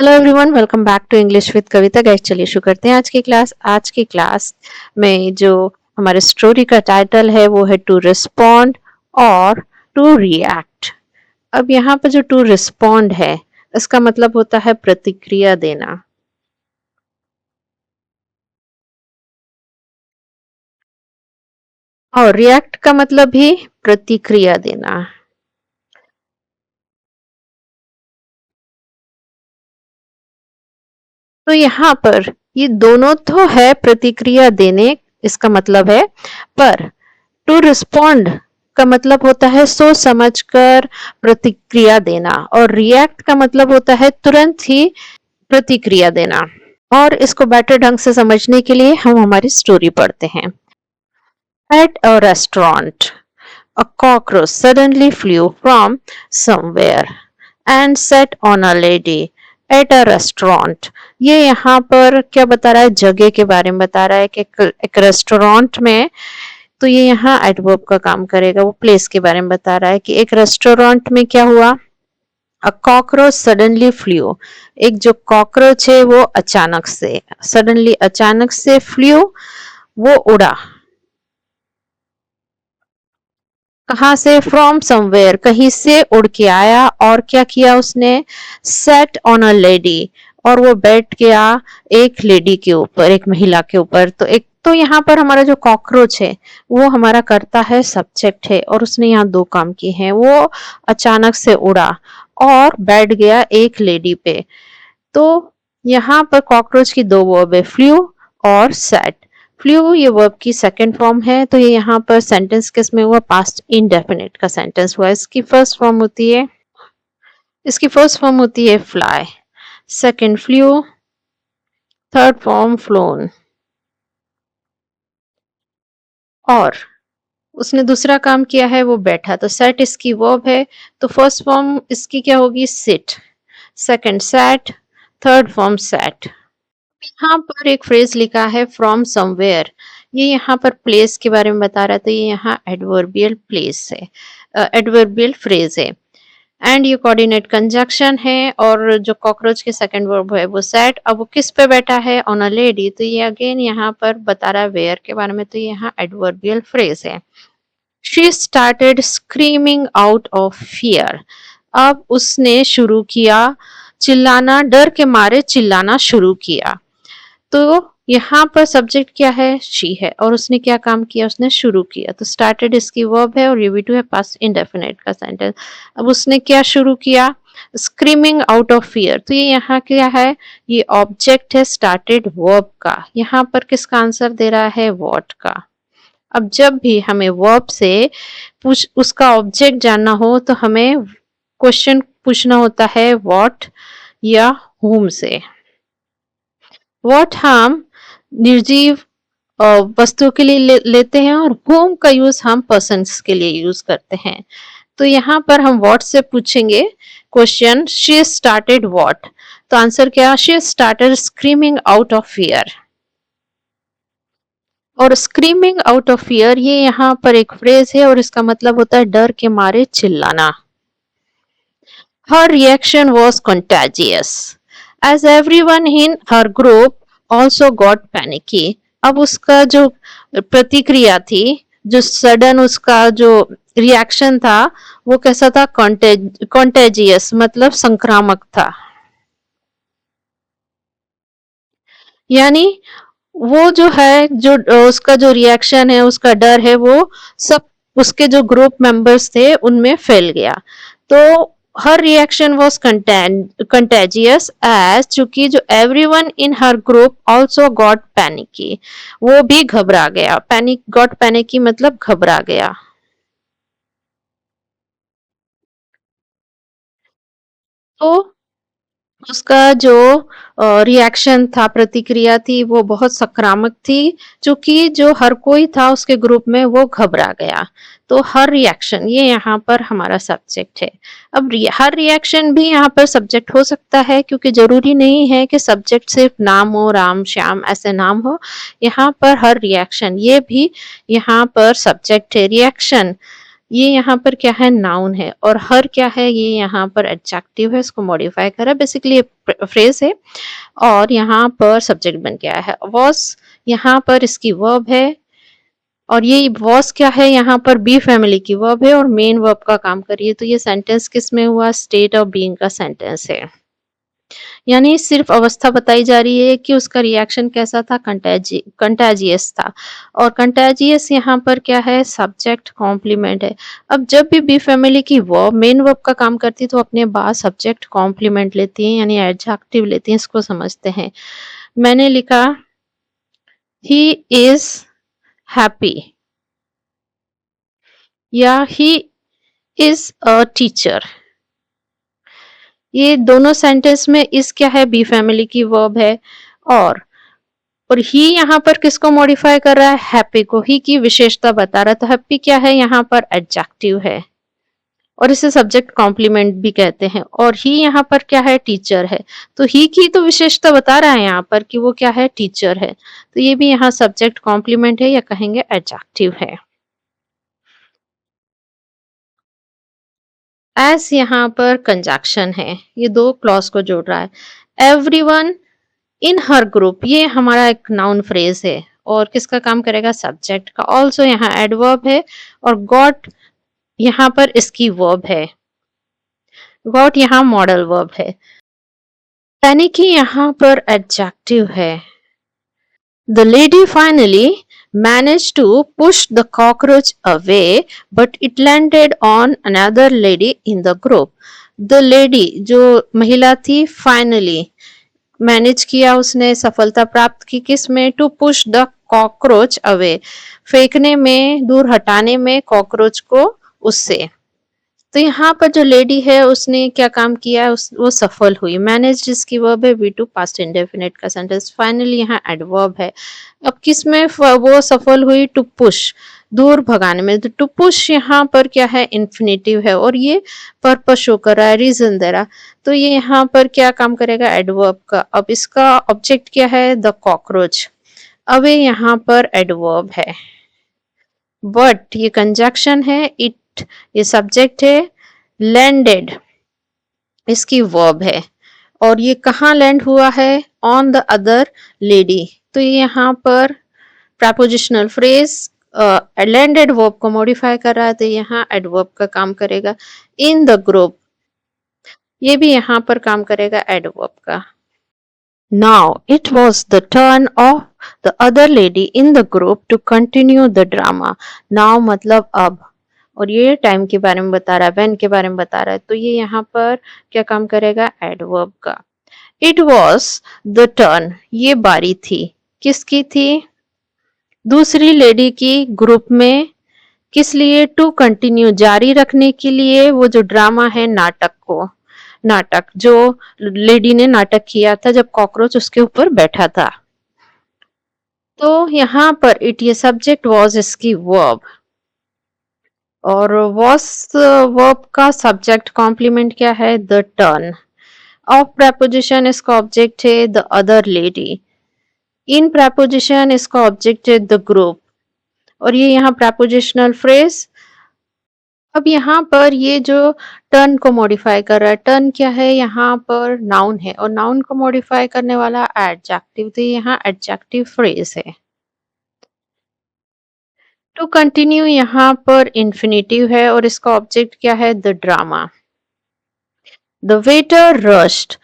Hello everyone, welcome back to English with Kavita. Guys चलिए शुरू करते हैं आज की क्लास में जो हमारे स्टोरी का टाइटल है वो है टू रिस्पॉन्ड और टू रिएक्ट। अब यहाँ पर जो टू रिस्पॉन्ड है इसका मतलब होता है प्रतिक्रिया देना, और रिएक्ट का मतलब भी प्रतिक्रिया देना। तो यहाँ पर ये दोनों तो है प्रतिक्रिया देने, इसका मतलब है, पर टू रिस्पॉन्ड का मतलब होता है सोच समझकर प्रतिक्रिया देना, और रिएक्ट का मतलब होता है तुरंत ही प्रतिक्रिया देना। और इसको बेटर ढंग से समझने के लिए हम हमारी स्टोरी पढ़ते हैं। At a restaurant, a cockroach suddenly flew from somewhere and sat on a lady at a restaurant। ये यहाँ पर क्या बता रहा है, जगह के बारे में बता रहा है कि एक रेस्टोरेंट में, तो ये यहाँ एडवर्ब का काम करेगा। वो प्लेस के बारे में बता रहा है कि एक रेस्टोरेंट में क्या हुआ। अ कॉकरोच सडनली फ्लू, एक जो कॉकरोच है वो अचानक से, सडनली अचानक से, फ्लू वो उड़ा। कहाँ से? फ्रॉम समवेयर, कहीं से उड़ के आया। और क्या किया उसने? सेट ऑन अ लेडी, और वो बैठ गया एक लेडी के ऊपर, एक महिला के ऊपर। तो यहाँ पर हमारा जो कॉकरोच है वो हमारा करता है सब्जेक्ट है, और उसने यहाँ दो काम किए हैं। वो अचानक से उड़ा और बैठ गया एक लेडी पे। तो यहाँ पर कॉकरोच की दो वर्ब है, फ्लू और सेट। फ्लू ये वर्ब की सेकंड फॉर्म है, तो ये यहाँ पर सेंटेंस किस में हुआ? पास्ट इंडेफिनिट का सेंटेंस हुआ। इसकी फर्स्ट फॉर्म होती है fly, second flu, third form phloem. और उसने दूसरा काम किया है, वो बैठा, तो सेट इसकी वर्ब है, तो फर्स्ट फॉर्म इसकी क्या होगी? Sit, second sat, third form sat. यहाँ पर एक फ्रेज लिखा है फ्रॉम समवेयर, ये यहाँ पर प्लेस के बारे में बता रहा है, तो ये यहाँ एडवर्बियल प्लेस है, एडवर्बियल फ्रेज है। एंड ये कोऑर्डिनेट कंजक्शन है, और जो कॉकरोच के सेकंड वर्ब है वो सेट। अब वो किस पे बैठा है? ऑन अ लेडी, तो ये अगेन यहाँ पर बता रहा है वेयर के बारे में, तो ये यहाँ एडवर्बियल फ्रेज है। She started screaming out of fear, अब उसने शुरू किया चिल्लाना, डर के मारे चिल्लाना शुरू किया। तो यहाँ पर सब्जेक्ट क्या है? शी है, और उसने क्या काम किया? उसने शुरू किया। तो स्टार्टेड इसकी वर्ब है, और ये भी टू है पास्ट इंडेफिनिट का सेंटेंस। अब उसने क्या शुरू किया? स्क्रीमिंग आउट ऑफ फियर, तो ये यहाँ क्या है? ये ऑब्जेक्ट है स्टार्टेड वर्ब का। यहाँ पर किसका आंसर दे रहा है? व्हाट का। अब जब भी हमें वर्ब से उसका ऑब्जेक्ट जानना हो तो हमें क्वेश्चन पूछना होता है व्हाट या whom से। व्हाट हम निर्जीव वस्तु के लिए लेते हैं, और whom का यूज हम पर्सन्स के लिए यूज करते हैं। तो यहाँ पर हम व्हाट से पूछेंगे क्वेश्चन, शी स्टार्टेड व्हाट, तो आंसर क्या? She started screaming out of fear. और स्क्रीमिंग आउट ऑफ फियर ये यहाँ पर एक फ्रेज है, और इसका मतलब होता है डर के मारे चिल्लाना। Her reaction was contagious, as everyone in her group also got panicky। अब उसका जो प्रतिक्रिया थी, जो सडन उसका जो रिएक्शन था, वो कैसा था? कॉन्टेजियस, मतलब संक्रामक था। यानी वो जो है, जो उसका जो रिएक्शन है, उसका डर है, वो सब उसके जो ग्रुप मेंबर्स थे उनमें फैल गया। तो हर रिएक्शन वाज कंटेजियस एज, चूंकि जो everyone in her group also got panicky, वो भी घबरा गया। गॉट पैनिकी मतलब घबरा गया। तो उसका जो रिएक्शन था, प्रतिक्रिया थी, वो बहुत संक्रामक थी, क्योंकि जो हर कोई था उसके ग्रुप में वो घबरा गया। तो हर रिएक्शन ये यहाँ पर हमारा सब्जेक्ट है। अब हर रिएक्शन भी यहाँ पर सब्जेक्ट हो सकता है, क्योंकि जरूरी नहीं है कि सब्जेक्ट सिर्फ नाम हो, राम श्याम ऐसे नाम हो। यहाँ पर हर रिएक्शन ये भी यहाँ पर सब्जेक्ट है। रिएक्शन ये यहाँ पर क्या है, नाउन है, और हर क्या है, ये यहाँ पर एडजेक्टिव है, इसको मॉडिफाई करा, बेसिकली ये फ्रेज है, और यहाँ पर सब्जेक्ट बन गया है। वॉज यहाँ पर इसकी वर्ब है, और ये वॉज क्या है, यहाँ पर बी फैमिली की वर्ब है और मेन वर्ब का काम करिए। तो ये सेंटेंस किस में हुआ, स्टेट ऑफ बीइंग का सेंटेंस है। यानी सिर्फ अवस्था बताई जा रही है कि उसका रिएक्शन कैसा था, कंटेजियस था, और कंटेजियस यहाँ पर क्या है, सब्जेक्ट कॉम्प्लीमेंट है। अब जब भी बी फैमिली की वर्ब मेन वर्ब का काम करती है तो अपने बाद सब्जेक्ट कॉम्प्लीमेंट लेती है, यानी एडजेक्टिव लेती है। इसको समझते हैं। मैंने लिखा ही इज हैप्पी या ही इज अ टीचर। ये दोनों सेंटेंस में इस क्या है, बी फैमिली की वर्ब है, और ही यहाँ पर किसको मॉडिफाई कर रहा है, हैप्पी को। ही की विशेषता बता रहा है, तो हैप्पी क्या है, यहाँ पर एडजेक्टिव है, और इसे सब्जेक्ट कॉम्प्लीमेंट भी कहते हैं। और ही यहाँ पर क्या है, टीचर है, तो ही की तो विशेषता बता रहा है यहाँ पर कि वो क्या है, टीचर है, तो ये भी यहाँ सब्जेक्ट कॉम्प्लीमेंट है, या कहेंगे एडजेक्टिव है। एस यहाँ पर कंजक्शन है, ये दो क्लॉज को जोड़ रहा है। एवरीवन इन हर ग्रुप, ये हमारा एक नाउन फ्रेज है, और किसका काम करेगा, सब्जेक्ट का। ऑल्सो यहाँ एडवर्ब है, और गॉट यहाँ पर इसकी वर्ब है। गॉट यहाँ मॉडल वर्ब है, यानी कि यहाँ पर एडजेक्टिव है। The lady finally managed to push the cockroach away, but it landed on another lady in the group. The lady जो महिला थी, finally मैनेज किया, उसने सफलता प्राप्त की, किस में, to push the cockroach away, फेंकने में, दूर हटाने में कॉकरोच को उससे। तो यहाँ पर जो लेडी है उसने क्या काम किया, वो सफल हुई। मैनेज जिसकी वर्ब है, वी टू पास्ट इंडेफिनिट का सेंटेंस। फाइनली यहाँ एडवर्ब है। अब किस में वो सफल हुई, टू पुश, दूर भगाने में। तो टू पुश यहाँ पर क्या है, इन्फिनेटिव है, और ये पर्पस शो कर रहा है, रीजन दे रहा। तो ये यहाँ पर क्या काम करेगा, एडवर्ब का। अब इसका ऑब्जेक्ट क्या है, द कॉकरोच। अब यहाँ पर एडवर्ब है, बट ये कंजक्शन है, इट ये सब्जेक्ट है, लैंडेड इसकी वर्ब है, और ये कहाँ लैंड हुआ है, ऑन द अदर लेडी। तो ये यहाँ पर प्रपोजिशनल फ्रेज लैंडेड वर्ब को मॉडिफाई कर रहा है, तो यहाँ एडवर्ब का काम करेगा। इन द ग्रुप, ये भी यहाँ पर काम करेगा एडवर्ब का। Now it was the turn of the other lady in the group to continue the drama. Now मतलब अब, और ये टाइम के बारे में बता रहा है, when के बारे में बता रहा है, तो ये यहाँ पर क्या काम करेगा, एडवर्ब का। It was the turn, ये बारी थी, किसकी थी, दूसरी लेडी की, ग्रुप में, किस लिए, टू कंटिन्यू जारी रखने के लिए, वो जो ड्रामा है, नाटक को। नाटक जो लेडी ने नाटक किया था जब कॉकरोच उसके ऊपर बैठा था। तो यहाँ पर इट, ये सब्जेक्ट, वॉज इसकी वर्ब, और वॉज वर्ब का सब्जेक्ट कॉम्प्लीमेंट क्या है, द टर्न। ऑफ प्रपोजिशन इसका ऑब्जेक्ट है, the other lady. In preposition इसका ऑब्जेक्ट है, द ग्रुप, और ये यहाँ प्रपोजिशनल फ्रेज। अब यहाँ पर ये जो टर्न को मॉडिफाई कर रहा है, टर्न क्या है, यहाँ पर नाउन है, और नाउन को मॉडिफाई करने वाला एडजेक्टिव, तो यहाँ एडजेक्टिव फ्रेज है। टू कंटिन्यू यहाँ पर इंफिनिटिव है, और इसका ऑब्जेक्ट क्या है, the drama. The waiter rushed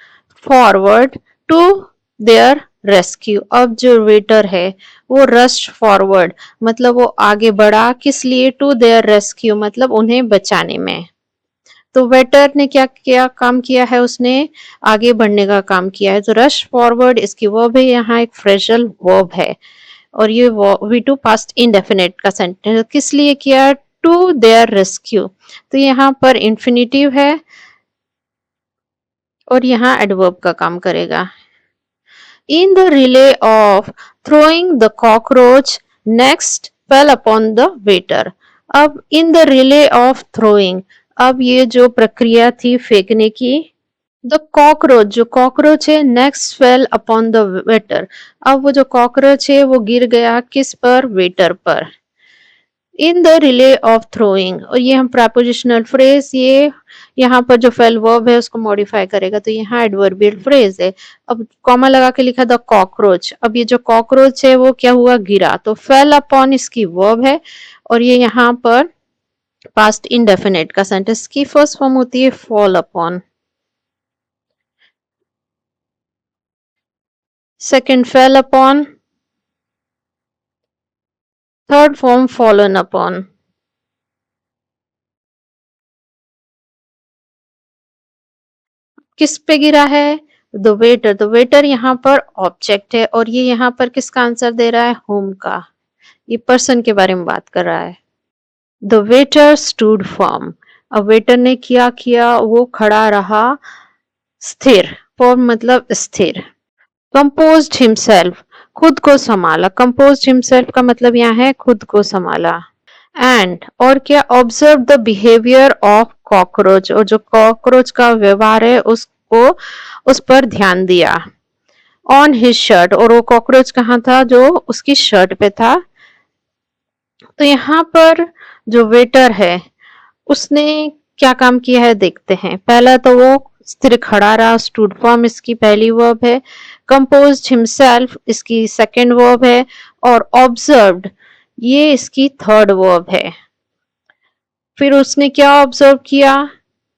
forward to their rescue. अब जो वेटर है वो रश्ड फॉरवर्ड, मतलब वो आगे बढ़ा, किस लिए, टू देयर रेस्क्यू, मतलब उन्हें बचाने में। तो वेटर ने क्या क्या काम किया है, उसने आगे बढ़ने का काम किया है। तो रश फॉरवर्ड इसकी वर्ब है, यहाँ एक फ्रेजल वर्ब है, और ये वी टू पास्ट इंडेफिनिट का सेंटेंस, किस लिए किया, टू देयर रेस्क्यू। तो यहाँ पर इंफिनिटिव है, और यहाँ एडवर्ब का काम करेगा। In the relay of throwing the cockroach next fell upon the waiter. अब in the relay of throwing, अब ये जो प्रक्रिया थी फेंकने की, द कॉकरोच, जो कॉकरोच है, next fell upon the waiter. अब वो जो कॉकरोच है वो गिर गया किस पर, वेटर पर। इन द रिले ऑफ थ्रोइंग, और ये हम प्रपोजिशनल फ्रेज, ये यहाँ पर जो फेल वर्ब है उसको मॉडिफाई करेगा, तो यहाँ एडवर्बियल फ्रेज है। अब कॉमा लगा के लिखा द कॉकरोच, अब ये जो कॉकरोच है वो क्या हुआ, गिरा, तो फेल अपॉन इसकी वर्ब है, और ये यहाँ पर पास्ट इंडेफिनिट का सेंटेंस की फर्स्ट फॉर्म होती है fall upon, second fail upon, third form fallen upon. किस पे गिरा है, द वेटर, द वेटर यहाँ पर ऑब्जेक्ट है, और ये यहाँ पर किसका आंसर दे रहा है, होम का, ये पर्सन के बारे में बात कर रहा है। द वेटर स्टूड फर्म, अब वेटर ने क्या किया, वो खड़ा रहा, स्थिर, फॉर्म मतलब स्थिर। कंपोज्ड हिमसेल्फ, खुद को संभाला, कंपोज्ड हिमसेल्फ का मतलब यहाँ है खुद को संभाला। एंड और क्या, observe the behaviour of cockroach, और जो कॉकरोच का व्यवहार है उसको, उस पर ध्यान दिया। ऑन हिज शर्ट, और वो कॉकरोच कहाँ था, जो उसकी शर्ट पे था। तो यहाँ पर जो वेटर है उसने क्या काम किया है देखते हैं। पहला तो वो स्थिर खड़ा रहा, स्टूड फॉर्म इसकी पहली वर्ब है, कंपोज्ड हिमसेल्फ इसकी सेकंड वर्ब है, और ऑब्जर्व्ड ये इसकी थर्ड वर्ब है। फिर उसने क्या ऑब्जर्व किया,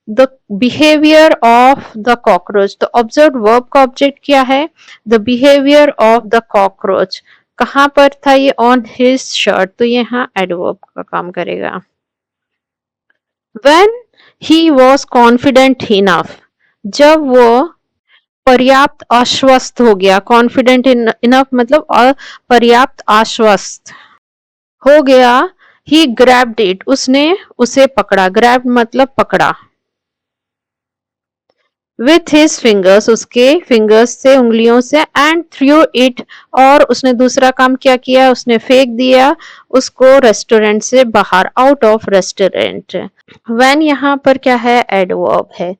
the behaviour of the cockroach, तो ऑब्जर्व वर्ब का ऑब्जेक्ट क्या है, the behaviour of the cockroach, कहां पर था ये, ऑन हिज शर्ट, तो यहाँ एडवर्ब का काम करेगा। When he was confident enough, जब वो पर्याप्त आश्वस्त हो गया, कॉन्फिडेंट इनफ मतलब पर्याप्त आश्वस्त हो गया, he grabbed it, उसने उसे पकड़ा, grabbed मतलब पकड़ा, with his fingers उसके फिंगर्स से, उंगलियों से, and threw it, और उसने दूसरा काम क्या किया, उसने फेंक दिया उसको रेस्टोरेंट से बाहर, आउट ऑफ रेस्टोरेंट। when यहाँ पर क्या है, एडवर्ब है,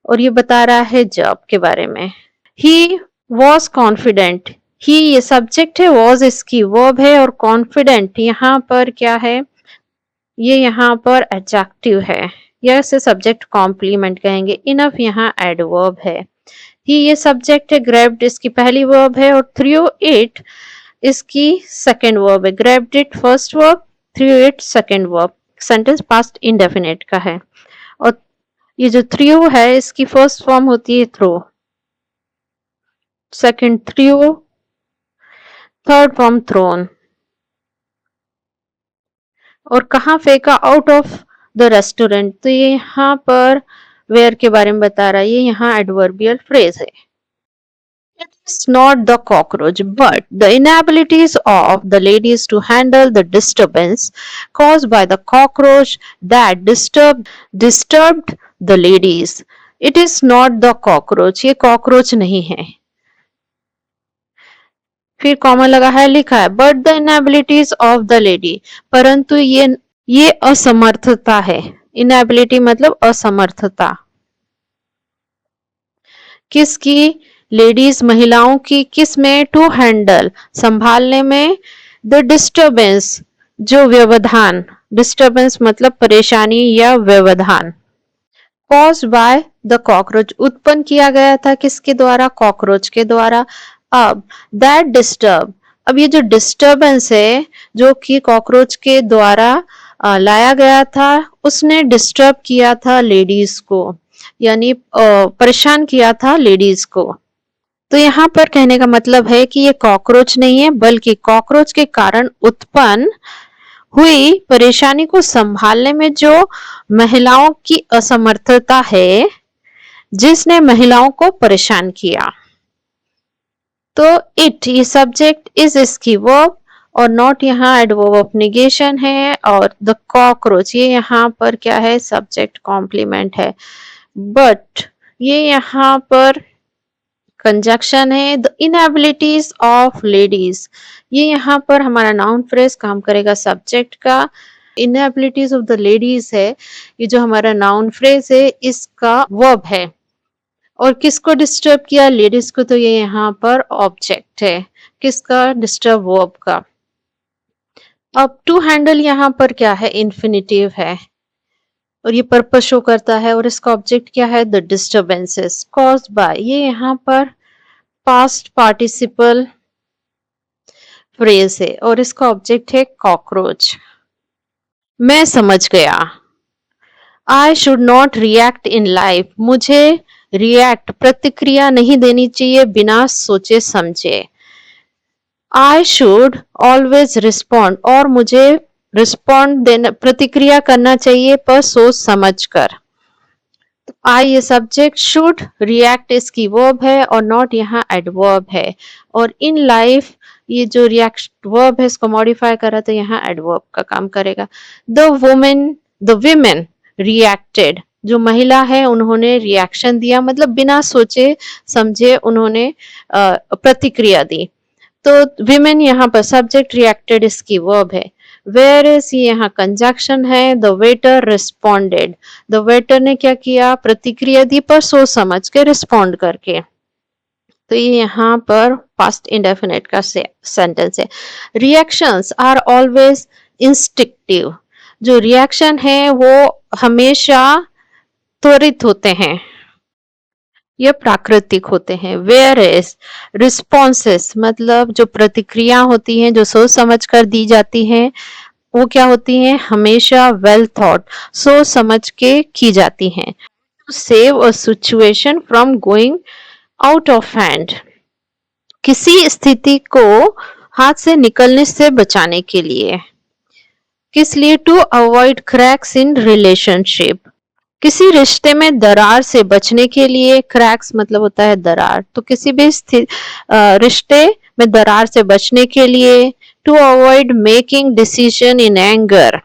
और ये बता रहा है जॉब के बारे में। ही वॉज कॉन्फिडेंट, ही ये सब्जेक्ट है, वॉज इसकी वर्ब है, और कॉन्फिडेंट यहाँ पर क्या है, ये यहाँ पर एडजेक्टिव है, या इसे सब्जेक्ट कॉम्प्लीमेंट कहेंगे। इनफ यहाँ एडवर्ब है। ही ये सब्जेक्ट है, ग्रैब्ड इसकी पहली वर्ब है, और थ्रू इट इसकी सेकेंड वर्ब है। Grabbed it first verb, through it second verb, sentence past indefinite का है। और ये जो थ्रू है इसकी फर्स्ट फॉर्म होती है throw, second threw, third form thrown, और कहाँ फेंका, आउट ऑफ द रेस्टोरेंट, तो ये यहाँ पर वेयर के बारे में बता रहा है, ये यहाँ एडवर्बियल फ्रेज है। It's not the cockroach, but the inabilities of the ladies to handle the disturbance caused by the cockroach that disturbed the ladies. It is not the cockroach, ये cockroach नहीं है। फिर कॉमा लगा है, लिखा है but the inabilities of the lady, परंतु ये असमर्थता है। इनएबिलिटी मतलब असमर्थता, किसकी, लेडीज महिलाओं की, किस में, टू हैंडल संभालने में, द डिस्टर्बेंस जो व्यवधान, डिस्टर्बेंस मतलब परेशानी या व्यवधान, कॉज्ड बाय द कॉकरोच उत्पन्न किया गया था किसके द्वारा, कॉकरोच के द्वारा। अब दैट डिस्टर्ब, अब ये जो डिस्टर्बेंस है जो कि कॉकरोच के द्वारा लाया गया था, उसने डिस्टर्ब किया था लेडीज को, यानी परेशान किया था लेडीज को। तो यहाँ पर कहने का मतलब है कि ये कॉकरोच नहीं है, बल्कि कॉकरोच के कारण उत्पन्न हुई परेशानी को संभालने में जो महिलाओं की असमर्थता है, जिसने महिलाओं को परेशान किया। तो इट ये सब्जेक्ट, इज इसकी वर्ब, और नॉट यहाँ एडवर्ब ऑफ नेगेशन है, और द कॉकरोच ये यहाँ पर क्या है, सब्जेक्ट कॉम्प्लीमेंट है। बट ये यहाँ पर कंजक्शन है, द इनएबिलिटीज ऑफ लेडीज, ये यहाँ पर हमारा नाउन फ्रेज काम करेगा सब्जेक्ट का। इनएबिलिटीज ऑफ द लेडीज है, ये जो हमारा नाउन फ्रेज है इसका वर्ब है, और किसको डिस्टर्ब किया, लेडीज को, तो ये यहाँ पर ऑब्जेक्ट है, किसका, डिस्टर्ब वर्ब का। अब टू हैंडल यहाँ पर क्या है, इन्फिनिटिव है और ये पर्पस शो करता है और इसका ऑब्जेक्ट क्या है, द डिस्टर्बेंसेस कॉज्ड बाय, ये यहाँ पर पास्ट पार्टिसिपल फ्रेज है और इसका ऑब्जेक्ट है कॉकरोच। मैं समझ गया, I should not react in life, मुझे रिएक्ट प्रतिक्रिया नहीं देनी चाहिए बिना सोचे समझे। आई शुड ऑलवेज रिस्पॉन्ड, और मुझे रिस्पॉन्ड देना प्रतिक्रिया करना चाहिए पर सोच समझ कर। आई ये सब्जेक्ट, शुड रिएक्ट इसकी वर्ब है और नॉट यहाँ एडवर्ब है, और इन लाइफ ये जो रिएक्ट वर्ब है इसको मॉडिफाई करा तो यहाँ एडवर्ब का काम करेगा। द विमेन रिएक्टेड, जो महिला है उन्होंने रिएक्शन दिया, मतलब बिना सोचे समझे उन्होंने प्रतिक्रिया दी। तो विमेन यहाँ पर सब्जेक्ट, रिएक्टेड इसकी वर्ब है। वेयर इज ये यहाँ कंजक्शन है, the waiter responded, the waiter ने क्या किया, प्रतिक्रिया दी पर सोच समझ के रिस्पॉन्ड करके। तो ये यहाँ पर पास्ट इंडेफिनिट का सेंटेंस है। रिएक्शंस आर ऑलवेज इंस्टिक्टिव, जो रिएक्शन है वो हमेशा त्वरित होते हैं, ये प्राकृतिक होते हैं। वेयर इज रिस्पॉन्सेस, मतलब जो प्रतिक्रिया होती हैं जो सोच समझ कर दी जाती हैं वो क्या होती हैं, हमेशा वेल थॉट, सोच समझ के की जाती हैं। To save a situation from going out of hand, किसी स्थिति को हाथ से निकलने से बचाने के लिए। किस लिए, to avoid cracks in relationship, किसी रिश्ते में दरार से बचने के लिए। क्रैक्स मतलब होता है दरार, तो किसी भी रिश्ते में दरार से बचने के लिए। To avoid making decision in anger,